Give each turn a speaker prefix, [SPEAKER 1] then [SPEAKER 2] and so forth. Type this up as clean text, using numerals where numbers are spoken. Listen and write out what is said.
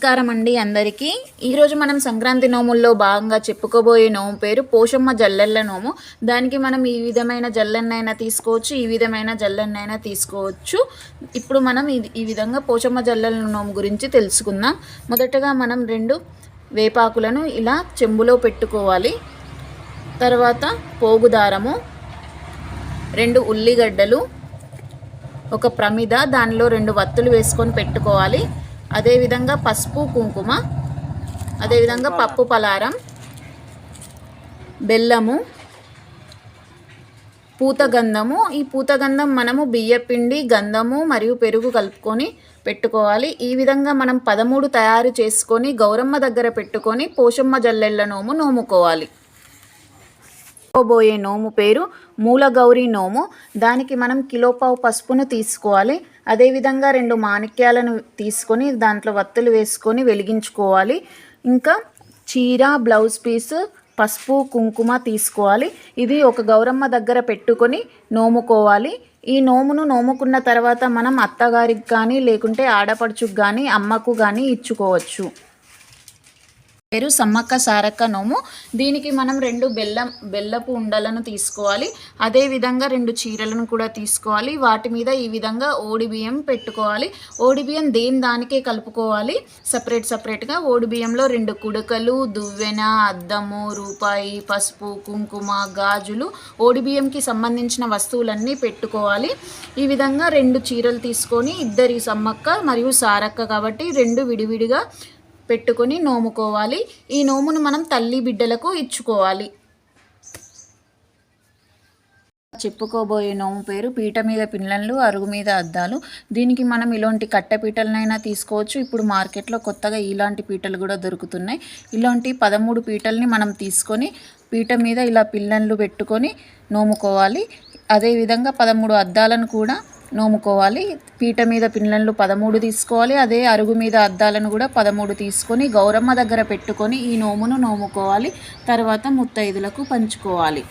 [SPEAKER 1] నమస్కారం అండి అందరికీ. ఈరోజు మనం సంక్రాంతి నోముల్లో భాగంగా చెప్పుకోబోయే నోము పేరు పోషమ్మ జల్లెళ్ళ నోము. దానికి మనం ఈ విధమైన జల్లెన్నైనా తీసుకోవచ్చు, ఈ విధమైన జల్లెన్నైనా తీసుకోవచ్చు. ఇప్పుడు మనం ఈ విధంగా పోషమ్మ జల్లెళ్ళ నోము గురించి తెలుసుకుందాం. మొదటగా మనం 2 వేపాకులను ఇలా చెంబులో పెట్టుకోవాలి. తర్వాత పోగుదారము, 2 ఉల్లిగడ్డలు, ఒక ప్రమిద, దానిలో 2 వత్తులు వేసుకొని పెట్టుకోవాలి. అదేవిధంగా పసుపు కుంకుమ, అదేవిధంగా పప్పు పలారం, బెల్లము, పూతగంధము. ఈ పూతగంధం మనము బియ్యపిండి, గంధము మరియు పెరుగు కలుపుకొని పెట్టుకోవాలి. ఈ విధంగా మనం 13 తయారు చేసుకొని గౌరమ్మ దగ్గర పెట్టుకొని పోషమ్మ జల్లెళ్ళ నోము నోముకోవాలి. పోబోయే నోము పేరు మూలగౌరి నోము. దానికి మనం 1 కిలో పసుపును తీసుకోవాలి. అదేవిధంగా 2 మాణిక్యాలను తీసుకొని దాంట్లో వత్తులు వేసుకొని వెలిగించుకోవాలి. ఇంకా చీర, బ్లౌజ్ పీస్, పసుపు కుంకుమ తీసుకోవాలి. ఇది ఒక గౌరమ్మ దగ్గర పెట్టుకొని నోముకోవాలి. ఈ నోమును నోముకున్న తర్వాత మనం అత్తగారికి కానీ లేకుంటే ఆడపడుచుకు కానీ అమ్మకు కానీ ఇచ్చుకోవచ్చు. పేరు సమ్మక్క సారక్క నోము. దీనికి మనం 2 బెల్లపు ఉండలను తీసుకోవాలి. అదేవిధంగా 2 చీరలను కూడా తీసుకోవాలి. వాటి మీద ఈ విధంగా ఓడి బియ్యం పెట్టుకోవాలి. ఓడి బియ్యం దానికే కలుపుకోవాలి సపరేట్గా. ఓడి బియ్యంలో 2 కుడకలు, దువ్వెన, అద్దము, రూపాయి, పసుపు, కుంకుమ, గాజులు, ఓడి బియ్యంకి సంబంధించిన వస్తువులన్నీ పెట్టుకోవాలి. ఈ విధంగా 2 చీరలు తీసుకొని ఇద్దరి సమ్మక్క మరియు సారక్క కాబట్టి 2 విడివిడిగా పెట్టుకొని నోముకోవాలి. ఈ నోమును మనం తల్లి బిడ్డలకు ఇచ్చుకోవాలి. చెప్పుకోబోయే నోము పేరు పీట మీద పిల్లలు, అరుగు మీద అద్దాలు. దీనికి మనం ఇలాంటి కట్టె పీటలనైనా తీసుకోవచ్చు. ఇప్పుడు మార్కెట్లో కొత్తగా ఇలాంటి పీటలు కూడా దొరుకుతున్నాయి. ఇలాంటి 13 పీటల్ని మనం తీసుకొని పీట మీద ఇలా పిల్లలు పెట్టుకొని నోముకోవాలి. అదేవిధంగా 13 అద్దాలను కూడా నోముకోవాలి. పీట మీద పిల్లలు 13 తీసుకోవాలి. అదే అరుగు మీద అద్దాలను కూడా 13 తీసుకొని గౌరమ్మ దగ్గర పెట్టుకొని ఈ నోమును నోముకోవాలి. తర్వాత ముత్తైదులకు పంచుకోవాలి.